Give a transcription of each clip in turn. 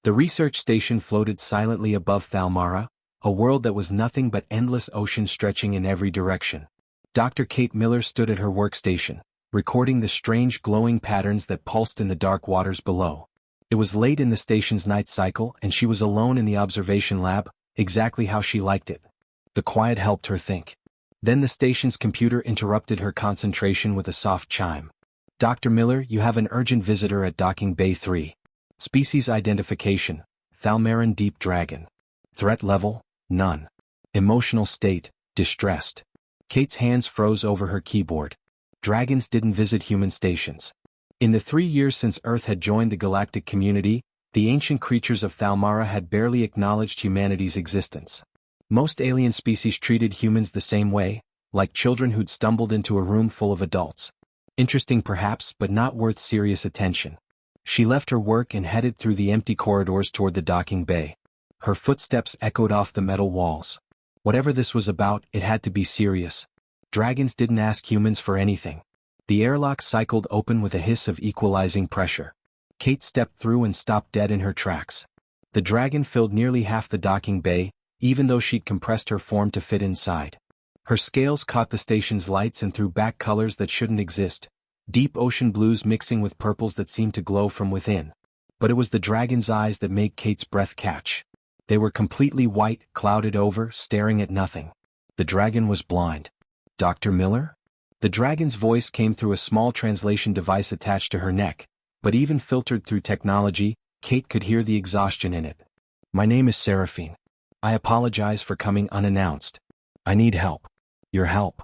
The research station floated silently above Thalmara, a world that was nothing but endless ocean stretching in every direction. Dr. Kate Miller stood at her workstation, recording the strange glowing patterns that pulsed in the dark waters below. It was late in the station's night cycle and she was alone in the observation lab, exactly how she liked it. The quiet helped her think. Then the station's computer interrupted her concentration with a soft chime. Dr. Miller, you have an urgent visitor at Docking Bay 3. Species identification, Thalmaran Deep Dragon. Threat level, none. Emotional state, distressed. Kate's hands froze over her keyboard. Dragons didn't visit human stations. In the 3 years since Earth had joined the galactic community, the ancient creatures of Thalmara had barely acknowledged humanity's existence. Most alien species treated humans the same way, like children who'd stumbled into a room full of adults. Interesting perhaps, but not worth serious attention. She left her work and headed through the empty corridors toward the docking bay. Her footsteps echoed off the metal walls. Whatever this was about, it had to be serious. Dragons didn't ask humans for anything. The airlock cycled open with a hiss of equalizing pressure. Kate stepped through and stopped dead in her tracks. The dragon filled nearly half the docking bay, even though she'd compressed her form to fit inside. Her scales caught the station's lights and threw back colors that shouldn't exist, deep ocean blues mixing with purples that seemed to glow from within. But it was the dragon's eyes that made Kate's breath catch. They were completely white, clouded over, staring at nothing. The dragon was blind. Dr. Miller? The dragon's voice came through a small translation device attached to her neck, but even filtered through technology, Kate could hear the exhaustion in it. My name is Seraphine. I apologize for coming unannounced. I need help. Your help.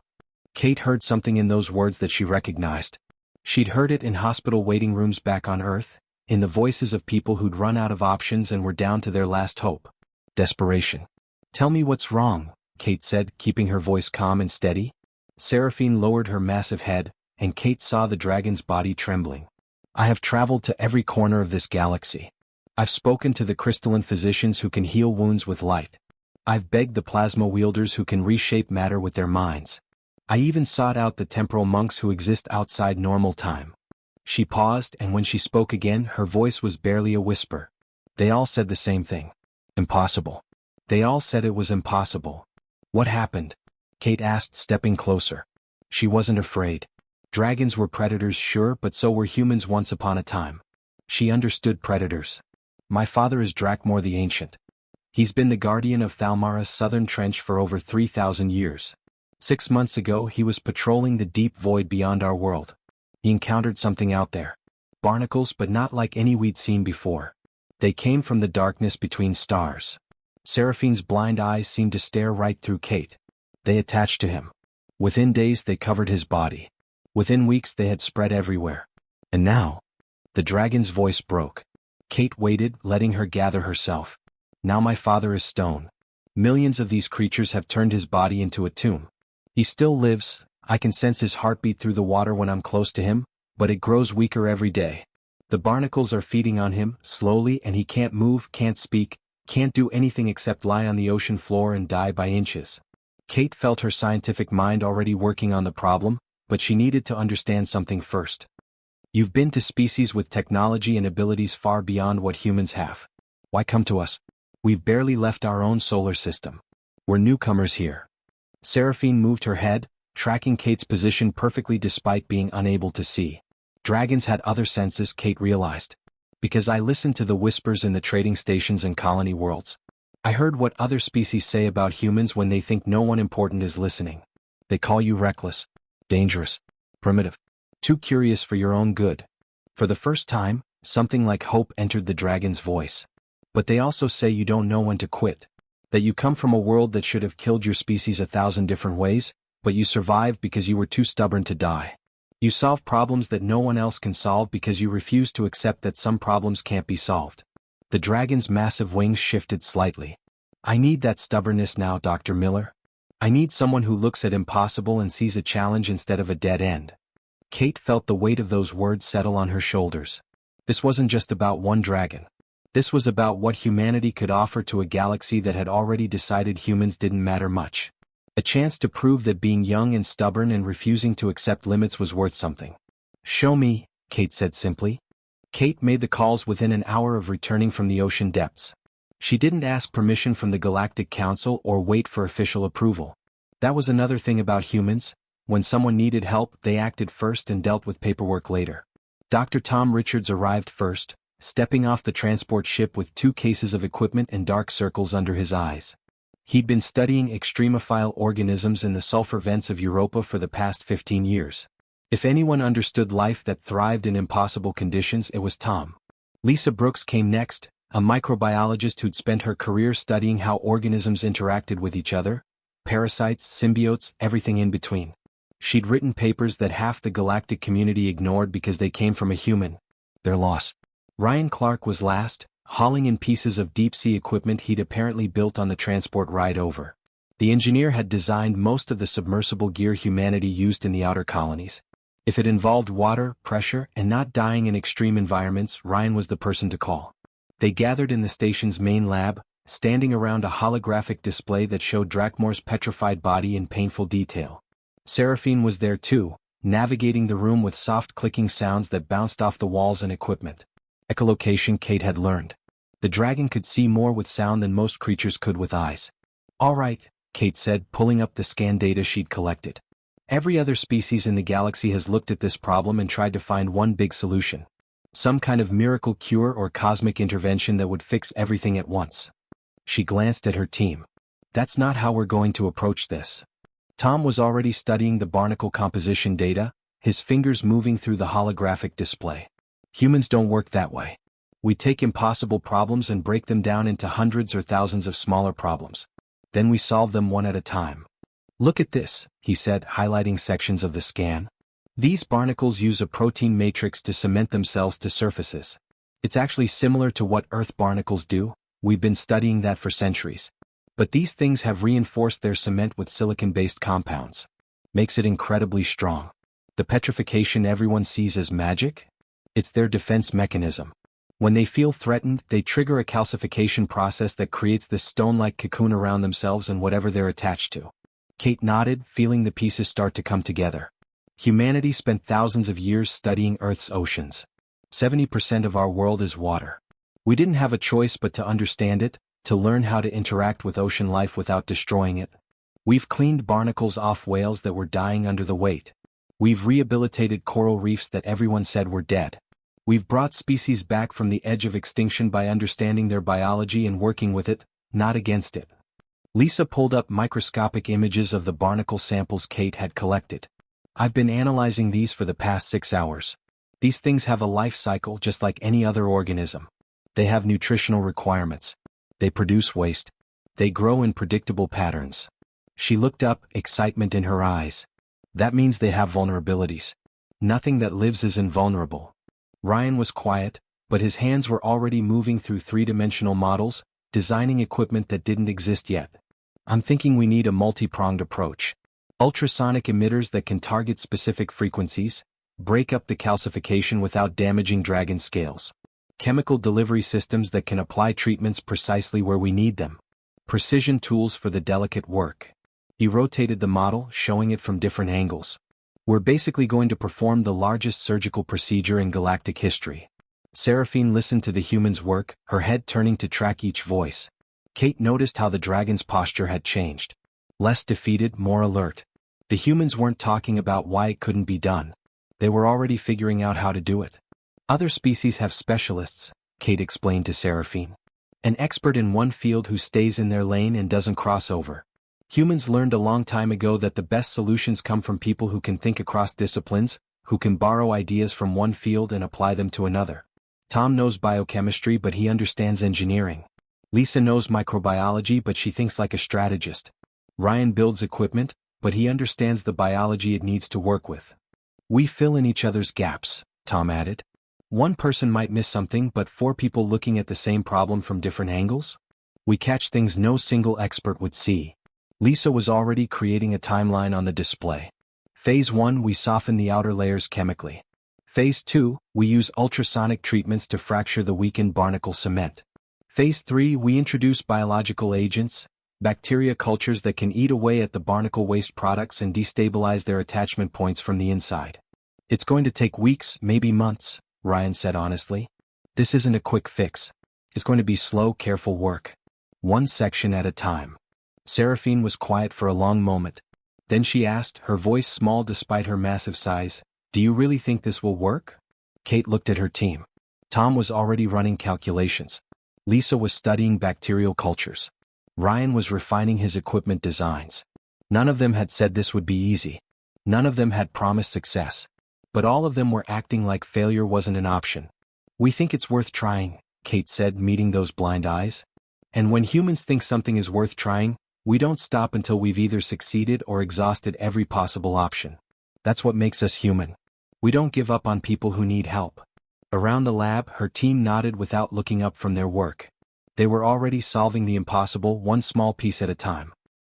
Kate heard something in those words that she recognized. She'd heard it in hospital waiting rooms back on Earth, in the voices of people who'd run out of options and were down to their last hope. Desperation. Tell me what's wrong, Kate said, keeping her voice calm and steady. Seraphine lowered her massive head, and Kate saw the dragon's body trembling. I have traveled to every corner of this galaxy. I've spoken to the crystalline physicians who can heal wounds with light. I've begged the plasma wielders who can reshape matter with their minds. I even sought out the temporal monks who exist outside normal time. She paused, and when she spoke again, her voice was barely a whisper. They all said the same thing. Impossible. They all said it was impossible. What happened? Kate asked, stepping closer. She wasn't afraid. Dragons were predators, sure, but so were humans once upon a time. She understood predators. My father is Drakmor the Ancient. He's been the guardian of Thalmara's southern trench for over 3,000 years. 6 months ago he was patrolling the deep void beyond our world. He encountered something out there. Barnacles, but not like any we'd seen before. They came from the darkness between stars. Seraphine's blind eyes seemed to stare right through Kate. They attached to him. Within days they covered his body. Within weeks they had spread everywhere. And now? The dragon's voice broke. Kate waited, letting her gather herself. Now my father is stone. Millions of these creatures have turned his body into a tomb. He still lives. I can sense his heartbeat through the water when I'm close to him, but it grows weaker every day. The barnacles are feeding on him, slowly, and he can't move, can't speak, can't do anything except lie on the ocean floor and die by inches. Kate felt her scientific mind already working on the problem, but she needed to understand something first. You've been to species with technology and abilities far beyond what humans have. Why come to us? We've barely left our own solar system. We're newcomers here. Seraphine moved her head, tracking Kate's position perfectly despite being unable to see. Dragons had other senses, Kate realized. Because I listened to the whispers in the trading stations and colony worlds. I heard what other species say about humans when they think no one important is listening. They call you reckless, dangerous, primitive, too curious for your own good. For the first time, something like hope entered the dragon's voice. But they also say you don't know when to quit. That you come from a world that should have killed your species 1,000 different ways, but you survived because you were too stubborn to die. You solve problems that no one else can solve because you refuse to accept that some problems can't be solved. The dragon's massive wings shifted slightly. I need that stubbornness now, Dr. Miller. I need someone who looks at impossible and sees a challenge instead of a dead end. Kate felt the weight of those words settle on her shoulders. This wasn't just about one dragon. This was about what humanity could offer to a galaxy that had already decided humans didn't matter much. A chance to prove that being young and stubborn and refusing to accept limits was worth something. Show me, Kate said simply. Kate made the calls within an hour of returning from the ocean depths. She didn't ask permission from the Galactic Council or wait for official approval. That was another thing about humans. When someone needed help, they acted first and dealt with paperwork later. Dr. Tom Richards arrived first, stepping off the transport ship with 2 cases of equipment and dark circles under his eyes. He'd been studying extremophile organisms in the sulfur vents of Europa for the past 15 years. If anyone understood life that thrived in impossible conditions, it was Tom. Lisa Brooks came next, a microbiologist who'd spent her career studying how organisms interacted with each other, parasites, symbiotes, everything in between. She'd written papers that half the galactic community ignored because they came from a human. Their loss. Ryan Clark was last, hauling in pieces of deep-sea equipment he'd apparently built on the transport ride over. The engineer had designed most of the submersible gear humanity used in the outer colonies. If it involved water, pressure, and not dying in extreme environments, Ryan was the person to call. They gathered in the station's main lab, standing around a holographic display that showed Drakmore's petrified body in painful detail. Seraphine was there too, navigating the room with soft clicking sounds that bounced off the walls and equipment. Echolocation, Kate had learned. The dragon could see more with sound than most creatures could with eyes. "All right," Kate said, pulling up the scan data she'd collected. "Every other species in the galaxy has looked at this problem and tried to find one big solution. Some kind of miracle cure or cosmic intervention that would fix everything at once." She glanced at her team. "That's not how we're going to approach this." Tom was already studying the barnacle composition data, his fingers moving through the holographic display. "Humans don't work that way. We take impossible problems and break them down into hundreds or thousands of smaller problems. Then we solve them one at a time. Look at this," he said, highlighting sections of the scan. "These barnacles use a protein matrix to cement themselves to surfaces. It's actually similar to what Earth barnacles do. We've been studying that for centuries. But these things have reinforced their cement with silicon-based compounds. Makes it incredibly strong. The petrification everyone sees as magic? It's their defense mechanism. When they feel threatened, they trigger a calcification process that creates this stone-like cocoon around themselves and whatever they're attached to." Kate nodded, feeling the pieces start to come together. Humanity spent thousands of years studying Earth's oceans. 70% of our world is water. We didn't have a choice but to understand it, to learn how to interact with ocean life without destroying it. We've cleaned barnacles off whales that were dying under the weight. We've rehabilitated coral reefs that everyone said were dead. We've brought species back from the edge of extinction by understanding their biology and working with it, not against it. Lisa pulled up microscopic images of the barnacle samples Kate had collected. "I've been analyzing these for the past 6 hours. These things have a life cycle just like any other organism. They have nutritional requirements. They produce waste. They grow in predictable patterns." She looked up, excitement in her eyes. "That means they have vulnerabilities. Nothing that lives is invulnerable." Ryan was quiet, but his hands were already moving through 3-dimensional models, designing equipment that didn't exist yet. "I'm thinking we need a multi-pronged approach. Ultrasonic emitters that can target specific frequencies, break up the calcification without damaging dragon scales. Chemical delivery systems that can apply treatments precisely where we need them. Precision tools for the delicate work." He rotated the model, showing it from different angles. "We're basically going to perform the largest surgical procedure in galactic history." Seraphine listened to the humans' work, her head turning to track each voice. Kate noticed how the dragon's posture had changed. Less defeated, more alert. The humans weren't talking about why it couldn't be done. They were already figuring out how to do it. "Other species have specialists," Kate explained to Seraphine. "An expert in one field who stays in their lane and doesn't cross over. Humans learned a long time ago that the best solutions come from people who can think across disciplines, who can borrow ideas from one field and apply them to another. Tom knows biochemistry, but he understands engineering. Lisa knows microbiology, but she thinks like a strategist. Ryan builds equipment, but he understands the biology it needs to work with. We fill in each other's gaps," Tom added. "One person might miss something, but 4 people looking at the same problem from different angles? We catch things no single expert would see." Lisa was already creating a timeline on the display. "Phase 1, we soften the outer layers chemically. Phase 2, we use ultrasonic treatments to fracture the weakened barnacle cement. Phase 3, we introduce biological agents, bacteria cultures that can eat away at the barnacle waste products and destabilize their attachment points from the inside. It's going to take weeks, maybe months," Ryan said honestly. This isn't a quick fix. It's going to be slow, careful work. One section at a time. Seraphine was quiet for a long moment. Then she asked, her voice small despite her massive size, "Do you really think this will work?" Kate looked at her team. Tom was already running calculations. Lisa was studying bacterial cultures. Ryan was refining his equipment designs. None of them had said this would be easy. None of them had promised success. But all of them were acting like failure wasn't an option. "We think it's worth trying," Kate said, meeting those blind eyes. "And when humans think something is worth trying, we don't stop until we've either succeeded or exhausted every possible option. That's what makes us human. We don't give up on people who need help." Around the lab, her team nodded without looking up from their work. They were already solving the impossible, one small piece at a time.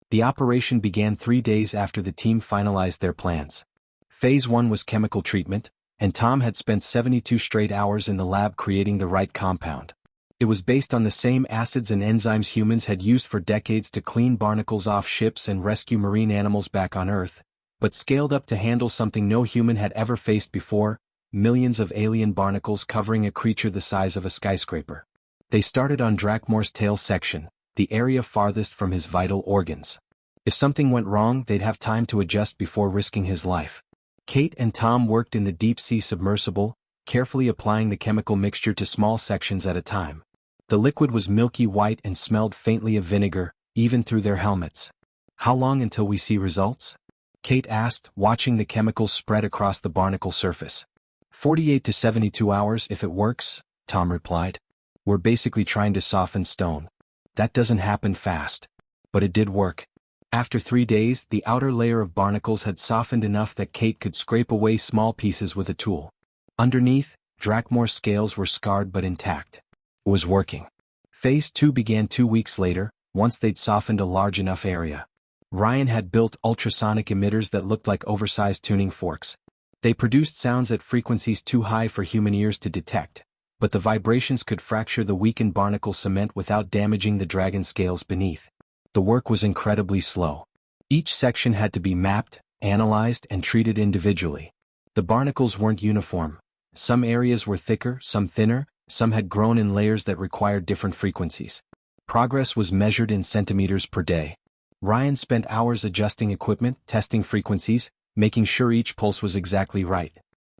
The operation began 3 days after the team finalized their plans. Phase 1 was chemical treatment, and Tom had spent 72 straight hours in the lab creating the right compound. It was based on the same acids and enzymes humans had used for decades to clean barnacles off ships and rescue marine animals back on Earth, but scaled up to handle something no human had ever faced before: millions of alien barnacles covering a creature the size of a skyscraper. They started on Drakmore's tail section, the area farthest from his vital organs. If something went wrong, they'd have time to adjust before risking his life. Kate and Tom worked in the deep-sea submersible, carefully applying the chemical mixture to small sections at a time. The liquid was milky white and smelled faintly of vinegar, even through their helmets. "How long until we see results?" Kate asked, watching the chemicals spread across the barnacle surface. 48 to 72 hours if it works," Tom replied. "We're basically trying to soften stone. That doesn't happen fast." But it did work. After 3 days, the outer layer of barnacles had softened enough that Kate could scrape away small pieces with a tool. Underneath, Drakmore's scales were scarred but intact. It was working. Phase 2 began 2 weeks later, once they'd softened a large enough area. Ryan had built ultrasonic emitters that looked like oversized tuning forks. They produced sounds at frequencies too high for human ears to detect, but the vibrations could fracture the weakened barnacle cement without damaging the dragon scales beneath. The work was incredibly slow. Each section had to be mapped, analyzed, and treated individually. The barnacles weren't uniform. Some areas were thicker, some thinner, some had grown in layers that required different frequencies. Progress was measured in centimeters per day. Ryan spent hours adjusting equipment, testing frequencies, making sure each pulse was exactly right.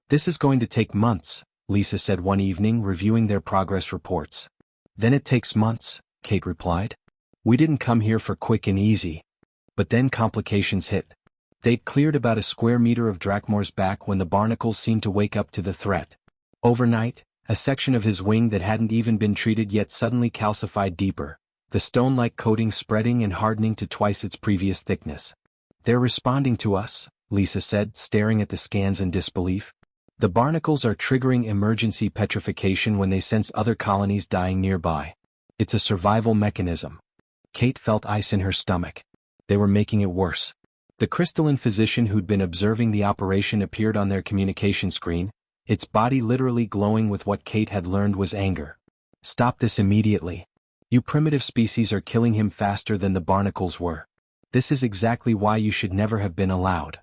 "This is going to take months," Lisa said one evening, reviewing their progress reports. "Then it takes months," Kate replied. "We didn't come here for quick and easy." But then complications hit. They'd cleared about a square meter of Drakmore's back when the barnacles seemed to wake up to the threat. Overnight, a section of his wing that hadn't even been treated yet suddenly calcified deeper, the stone-like coating spreading and hardening to twice its previous thickness. "They're responding to us," Lisa said, staring at the scans in disbelief. "The barnacles are triggering emergency petrification when they sense other colonies dying nearby. It's a survival mechanism." Kate felt ice in her stomach. They were making it worse. The crystalline physician who'd been observing the operation appeared on their communication screen, its body literally glowing with what Kate had learned was anger. "Stop this immediately. You primitive species are killing him faster than the barnacles were. This is exactly why you should never have been allowed."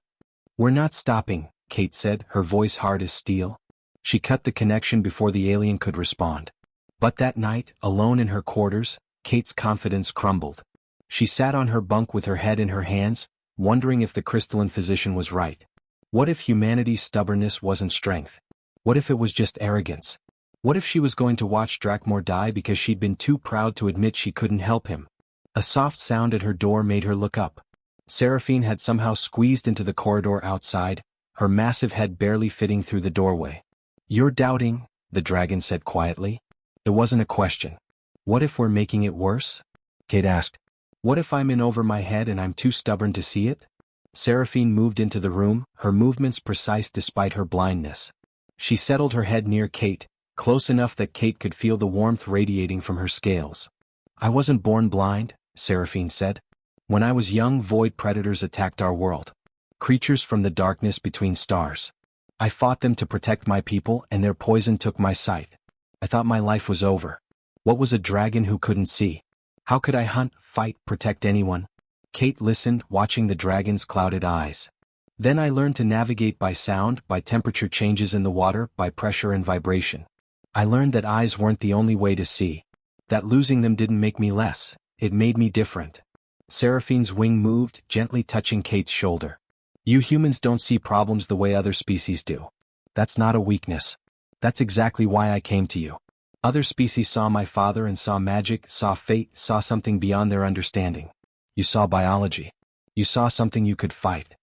"We're not stopping," Kate said, her voice hard as steel. She cut the connection before the alien could respond. But that night, alone in her quarters, Kate's confidence crumbled. She sat on her bunk with her head in her hands, wondering if the crystalline physician was right. What if humanity's stubbornness wasn't strength? What if it was just arrogance? What if she was going to watch Drakmore die because she'd been too proud to admit she couldn't help him? A soft sound at her door made her look up. Seraphine had somehow squeezed into the corridor outside, her massive head barely fitting through the doorway. "You're doubting," the dragon said quietly. It wasn't a question. "What if we're making it worse?" Kate asked. "What if I'm in over my head and I'm too stubborn to see it?" Seraphine moved into the room, her movements precise despite her blindness. She settled her head near Kate, close enough that Kate could feel the warmth radiating from her scales. "I wasn't born blind," Seraphine said. "When I was young, void predators attacked our world. Creatures from the darkness between stars. I fought them to protect my people, and their poison took my sight. I thought my life was over. What was a dragon who couldn't see? How could I hunt, fight, protect anyone?" Kate listened, watching the dragon's clouded eyes. "Then I learned to navigate by sound, by temperature changes in the water, by pressure and vibration. I learned that eyes weren't the only way to see. That losing them didn't make me less, it made me different. Seraphine's wing moved, gently touching Kate's shoulder. You humans don't see problems the way other species do. That's not a weakness. That's exactly why I came to you. Other species saw my father and saw magic, saw fate, saw something beyond their understanding. You saw biology. You saw something you could fight.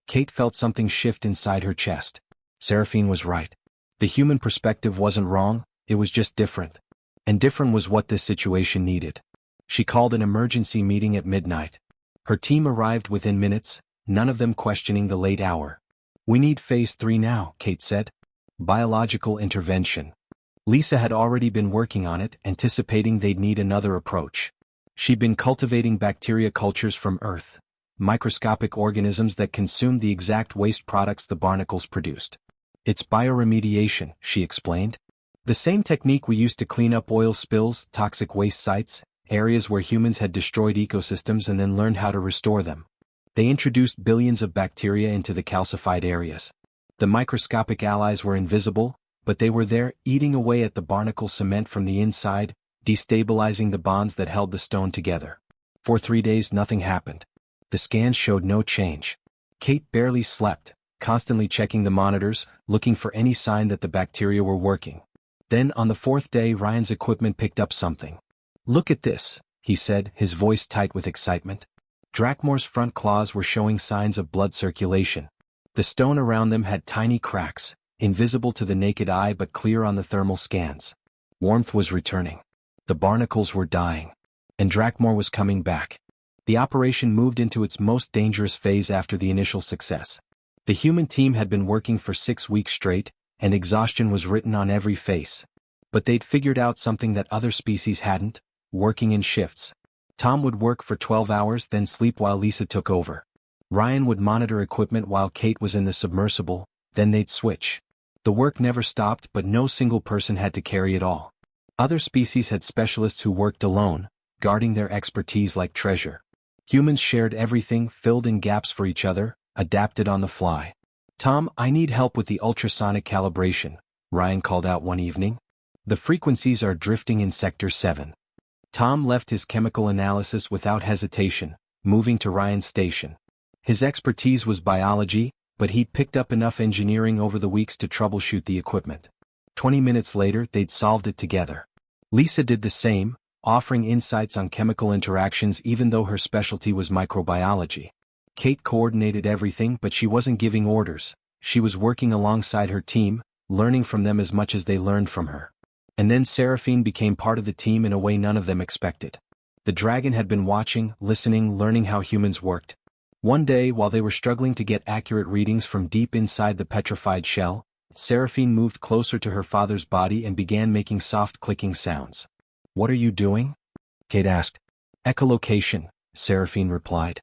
Kate felt something shift inside her chest. Seraphine was right. The human perspective wasn't wrong, it was just different. And different was what this situation needed. She called an emergency meeting at midnight. Her team arrived within minutes, none of them questioning the late hour. We need phase 3 now, Kate said. Biological intervention. Lisa had already been working on it, anticipating they'd need another approach. She'd been cultivating bacteria cultures from Earth, microscopic organisms that consumed the exact waste products the Barnacles produced. It's bioremediation, she explained. The same technique we used to clean up oil spills, toxic waste sites, areas where humans had destroyed ecosystems and then learned how to restore them. They introduced billions of bacteria into the calcified areas. The microscopic allies were invisible, but they were there, eating away at the barnacle cement from the inside, destabilizing the bonds that held the stone together. For 3 days nothing happened. The scans showed no change. Kate barely slept, constantly checking the monitors, looking for any sign that the bacteria were working. Then on the 4th day Ryan's equipment picked up something. Look at this, he said, his voice tight with excitement. Drakmore's front claws were showing signs of blood circulation. The stone around them had tiny cracks, invisible to the naked eye but clear on the thermal scans. Warmth was returning. The barnacles were dying. And Drakmore was coming back. The operation moved into its most dangerous phase after the initial success. The human team had been working for 6 weeks straight, and exhaustion was written on every face. But they'd figured out something that other species hadn't, working in shifts. Tom would work for 12 hours then sleep while Lisa took over. Ryan would monitor equipment while Kate was in the submersible, then they'd switch. The work never stopped but no single person had to carry it all. Other species had specialists who worked alone, guarding their expertise like treasure. Humans shared everything, filled in gaps for each other, adapted on the fly. Tom, I need help with the ultrasonic calibration, Ryan called out one evening. The frequencies are drifting in Sector 7. Tom left his chemical analysis without hesitation, moving to Ryan's station. His expertise was biology, but he'd picked up enough engineering over the weeks to troubleshoot the equipment. 20 minutes later they'd solved it together. Lisa did the same, offering insights on chemical interactions even though her specialty was microbiology. Kate coordinated everything but she wasn't giving orders, she was working alongside her team, learning from them as much as they learned from her. And then Seraphine became part of the team in a way none of them expected. The dragon had been watching, listening, learning how humans worked. One day while they were struggling to get accurate readings from deep inside the petrified shell, Seraphine moved closer to her father's body and began making soft clicking sounds. What are you doing? Kate asked. Echolocation, Seraphine replied.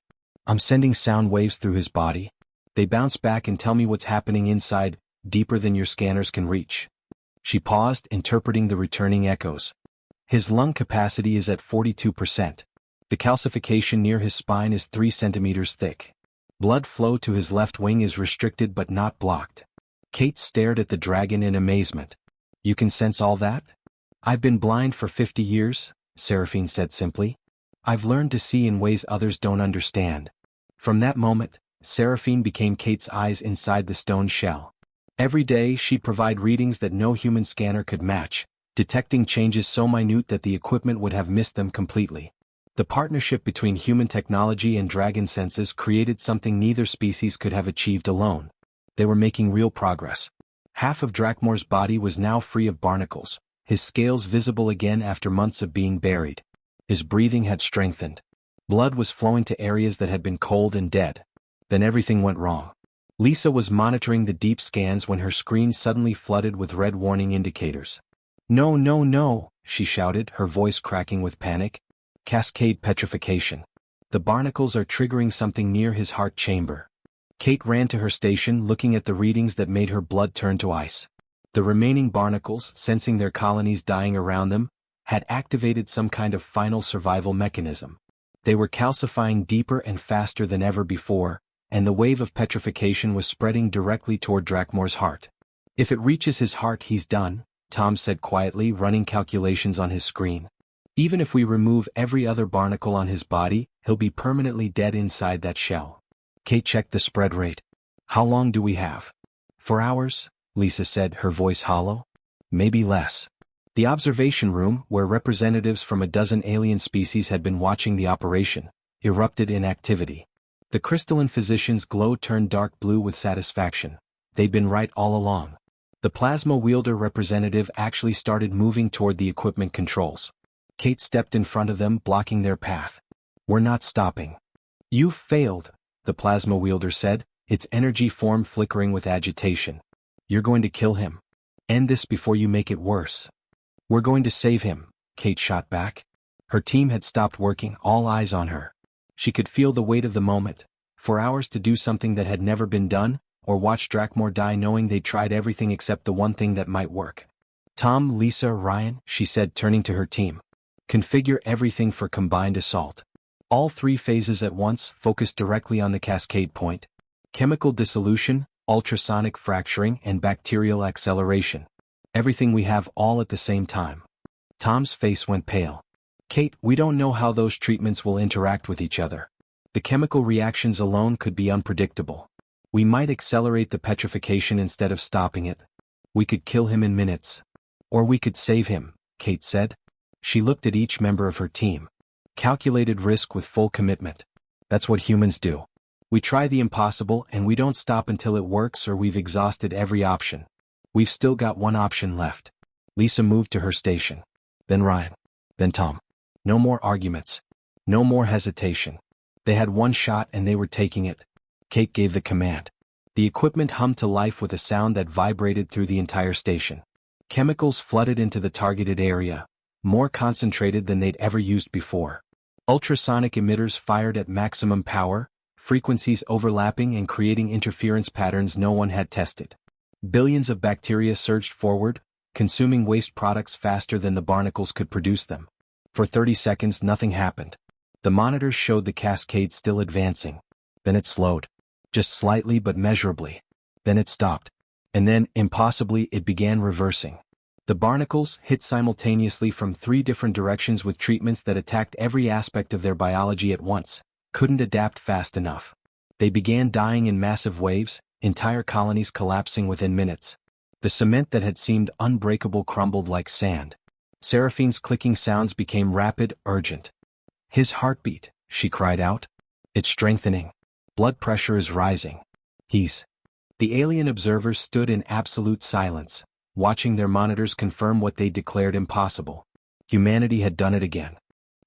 I'm sending sound waves through his body. They bounce back and tell me what's happening inside, deeper than your scanners can reach. She paused, interpreting the returning echoes. His lung capacity is at 42%. The calcification near his spine is 3 centimeters thick. Blood flow to his left wing is restricted but not blocked. Kate stared at the dragon in amazement. You can sense all that? I've been blind for 50 years, Seraphine said simply. I've learned to see in ways others don't understand. From that moment, Seraphine became Kate's eyes inside the stone shell. Every day she'd provide readings that no human scanner could match, detecting changes so minute that the equipment would have missed them completely. The partnership between human technology and dragon senses created something neither species could have achieved alone. They were making real progress. Half of Drakmore's body was now free of barnacles, his scales visible again after months of being buried. His breathing had strengthened. Blood was flowing to areas that had been cold and dead. Then everything went wrong. Lisa was monitoring the deep scans when her screen suddenly flooded with red warning indicators. No, no, no, she shouted, her voice cracking with panic. Cascade petrification. The barnacles are triggering something near his heart chamber. Kate ran to her station looking at the readings that made her blood turn to ice. The remaining barnacles, sensing their colonies dying around them, had activated some kind of final survival mechanism. They were calcifying deeper and faster than ever before, and the wave of petrification was spreading directly toward Drakmore's heart. If it reaches his heart he's done, Tom said quietly, running calculations on his screen. Even if we remove every other barnacle on his body, he'll be permanently dead inside that shell. Kate checked the spread rate. How long do we have? 4 hours, Lisa said, her voice hollow. Maybe less. The observation room, where representatives from a dozen alien species had been watching the operation, erupted in activity. The crystalline physician's glow turned dark blue with satisfaction. They'd been right all along. The plasma wielder representative actually started moving toward the equipment controls. Kate stepped in front of them, blocking their path. We're not stopping. You've failed, the plasma wielder said, its energy form flickering with agitation. You're going to kill him. End this before you make it worse. We're going to save him, Kate shot back. Her team had stopped working, all eyes on her. She could feel the weight of the moment. 4 hours to do something that had never been done, or watch Drakmor die knowing they'd tried everything except the one thing that might work. Tom, Lisa, Ryan, she said, turning to her team. Configure everything for combined assault. All 3 phases at once, focused directly on the cascade point. Chemical dissolution, ultrasonic fracturing, and bacterial acceleration. Everything we have all at the same time. Tom's face went pale. Kate, we don't know how those treatments will interact with each other. The chemical reactions alone could be unpredictable. We might accelerate the petrification instead of stopping it. We could kill him in minutes. Or we could save him, Kate said. She looked at each member of her team. Calculated risk with full commitment. That's what humans do. We try the impossible and we don't stop until it works or we've exhausted every option. We've still got one option left. Lisa moved to her station. Then Ryan. Then Tom. No more arguments. No more hesitation. They had one shot and they were taking it. Kate gave the command. The equipment hummed to life with a sound that vibrated through the entire station. Chemicals flooded into the targeted area, more concentrated than they'd ever used before. Ultrasonic emitters fired at maximum power, frequencies overlapping and creating interference patterns no one had tested. Billions of bacteria surged forward, consuming waste products faster than the barnacles could produce them. For 30 seconds nothing happened. The monitors showed the cascade still advancing. Then it slowed. Just slightly but measurably. Then it stopped. And then, impossibly, it began reversing. The barnacles, hit simultaneously from 3 different directions with treatments that attacked every aspect of their biology at once, couldn't adapt fast enough. They began dying in massive waves, entire colonies collapsing within minutes. The cement that had seemed unbreakable crumbled like sand. Seraphine's clicking sounds became rapid, urgent. His heartbeat, she cried out. It's strengthening. Blood pressure is rising. He's... The alien observers stood in absolute silence, watching their monitors confirm what they declared impossible. Humanity had done it again.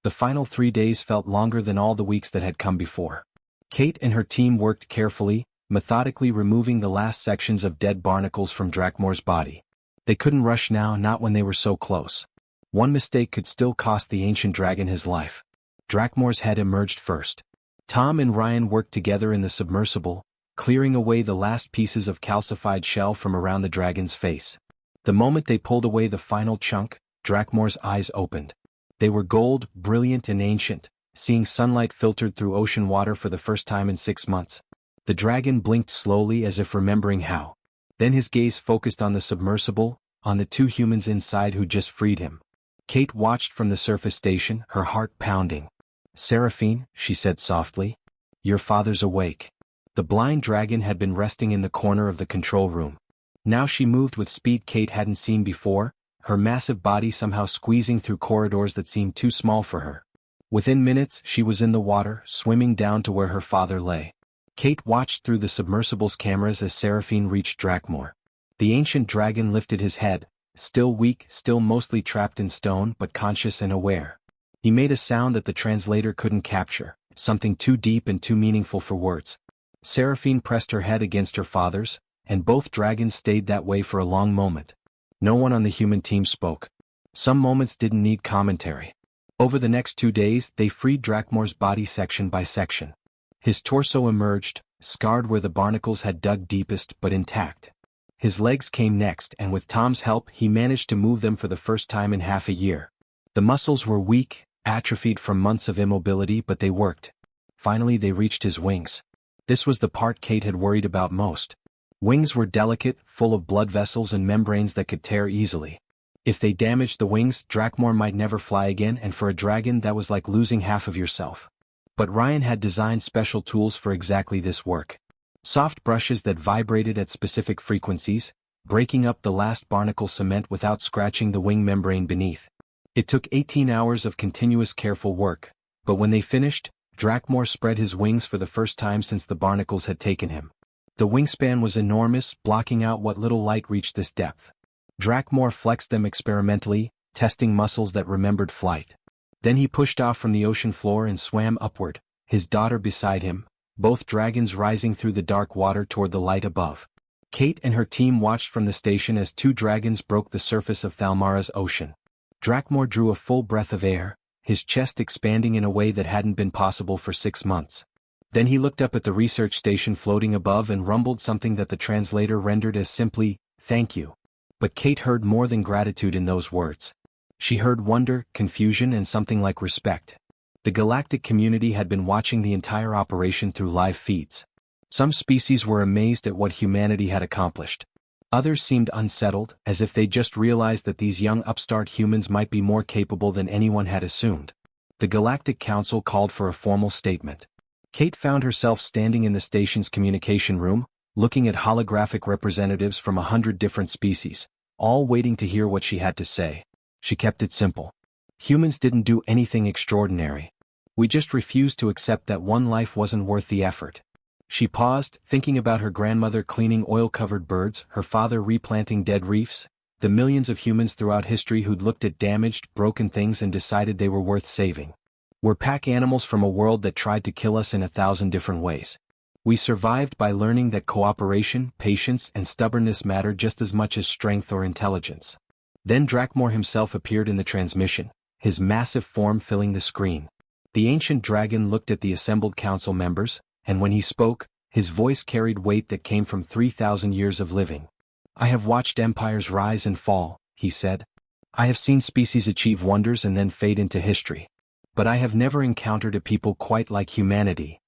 The final 3 days felt longer than all the weeks that had come before. Kate and her team worked carefully, methodically removing the last sections of dead barnacles from Drakmor's body. They couldn't rush now, not when they were so close. One mistake could still cost the ancient dragon his life. Drakmor's head emerged first. Tom and Ryan worked together in the submersible, clearing away the last pieces of calcified shell from around the dragon's face. The moment they pulled away the final chunk, Drakmor's eyes opened. They were gold, brilliant and ancient, seeing sunlight filtered through ocean water for the first time in 6 months. The dragon blinked slowly as if remembering how. Then his gaze focused on the submersible, on the 2 humans inside who just freed him. Kate watched from the surface station, her heart pounding. Seraphine, she said softly. Your father's awake. The blind dragon had been resting in the corner of the control room. Now she moved with speed Kate hadn't seen before, her massive body somehow squeezing through corridors that seemed too small for her. Within minutes, she was in the water, swimming down to where her father lay. Kate watched through the submersible's cameras as Seraphine reached Drakmor. The ancient dragon lifted his head, still weak, still mostly trapped in stone, but conscious and aware. He made a sound that the translator couldn't capture, something too deep and too meaningful for words. Seraphine pressed her head against her father's, and both dragons stayed that way for a long moment. No one on the human team spoke. Some moments didn't need commentary. Over the next 2 days, they freed Drakmor's body section by section. His torso emerged, scarred where the barnacles had dug deepest but intact. His legs came next, and with Tom's help he managed to move them for the first time in half a year. The muscles were weak, atrophied from months of immobility, but they worked. Finally they reached his wings. This was the part Kate had worried about most. Wings were delicate, full of blood vessels and membranes that could tear easily. If they damaged the wings, Drakmor might never fly again, and for a dragon that was like losing half of yourself. But Ryan had designed special tools for exactly this work. Soft brushes that vibrated at specific frequencies, breaking up the last barnacle cement without scratching the wing membrane beneath. It took 18 hours of continuous careful work, but when they finished, Drakmor spread his wings for the first time since the barnacles had taken him. The wingspan was enormous, blocking out what little light reached this depth. Drakmor flexed them experimentally, testing muscles that remembered flight. Then he pushed off from the ocean floor and swam upward, his daughter beside him, both dragons rising through the dark water toward the light above. Kate and her team watched from the station as two dragons broke the surface of Thalmara's ocean. Drakmor drew a full breath of air, his chest expanding in a way that hadn't been possible for 6 months. Then he looked up at the research station floating above and rumbled something that the translator rendered as simply, "Thank you." But Kate heard more than gratitude in those words. She heard wonder, confusion, and something like respect. The galactic community had been watching the entire operation through live feeds. Some species were amazed at what humanity had accomplished. Others seemed unsettled, as if they just realized that these young upstart humans might be more capable than anyone had assumed. The Galactic Council called for a formal statement. Kate found herself standing in the station's communication room, looking at holographic representatives from 100 different species, all waiting to hear what she had to say. She kept it simple. Humans didn't do anything extraordinary. We just refused to accept that one life wasn't worth the effort. She paused, thinking about her grandmother cleaning oil-covered birds, her father replanting dead reefs, the millions of humans throughout history who'd looked at damaged, broken things and decided they were worth saving. We're pack animals from a world that tried to kill us in 1,000 different ways. We survived by learning that cooperation, patience, and stubbornness matter just as much as strength or intelligence. Then Drakmor himself appeared in the transmission, his massive form filling the screen. The ancient dragon looked at the assembled council members, and when he spoke, his voice carried weight that came from 3,000 years of living. "I have watched empires rise and fall," he said. "I have seen species achieve wonders and then fade into history. But I have never encountered a people quite like humanity."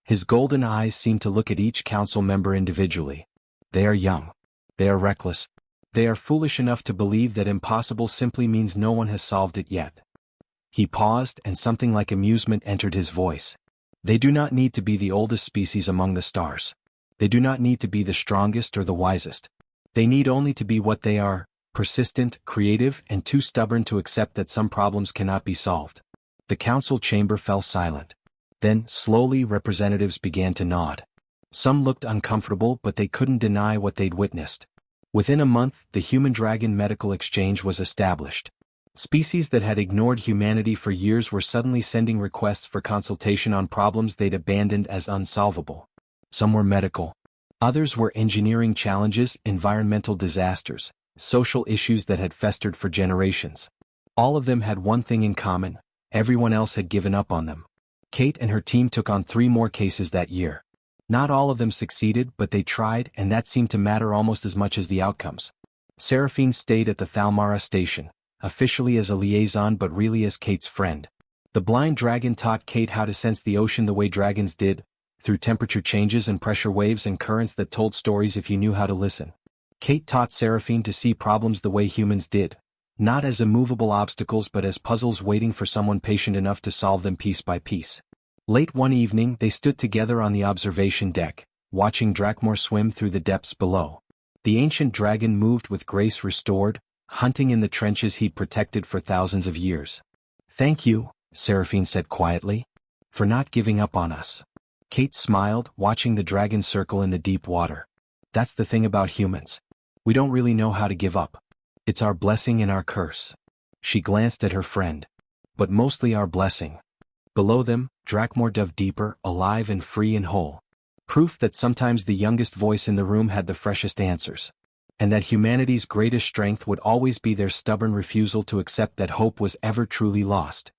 His golden eyes seemed to look at each council member individually. They are young. They are reckless. They are foolish enough to believe that impossible simply means no one has solved it yet. He paused, and something like amusement entered his voice. They do not need to be the oldest species among the stars. They do not need to be the strongest or the wisest. They need only to be what they are, persistent, creative, and too stubborn to accept that some problems cannot be solved. The council chamber fell silent. Then, slowly, representatives began to nod. Some looked uncomfortable, but they couldn't deny what they'd witnessed. Within a month, the human-dragon medical exchange was established. Species that had ignored humanity for years were suddenly sending requests for consultation on problems they'd abandoned as unsolvable. Some were medical. Others were engineering challenges, environmental disasters, social issues that had festered for generations. All of them had one thing in common: everyone else had given up on them. Kate and her team took on 3 more cases that year. Not all of them succeeded, but they tried, and that seemed to matter almost as much as the outcomes. Seraphine stayed at the Thalmara station, officially as a liaison but really as Kate's friend. The blind dragon taught Kate how to sense the ocean the way dragons did, through temperature changes and pressure waves and currents that told stories if you knew how to listen. Kate taught Seraphine to see problems the way humans did, not as immovable obstacles but as puzzles waiting for someone patient enough to solve them piece by piece. Late one evening they stood together on the observation deck, watching Drakmor swim through the depths below. The ancient dragon moved with grace restored, hunting in the trenches he'd protected for thousands of years. "Thank you," Seraphine said quietly, "for not giving up on us." Kate smiled, watching the dragon circle in the deep water. "That's the thing about humans. We don't really know how to give up. It's our blessing and our curse." She glanced at her friend. "But mostly our blessing." Below them, Drakmor dove deeper, alive and free and whole. Proof that sometimes the youngest voice in the room had the freshest answers. And that humanity's greatest strength would always be their stubborn refusal to accept that hope was ever truly lost.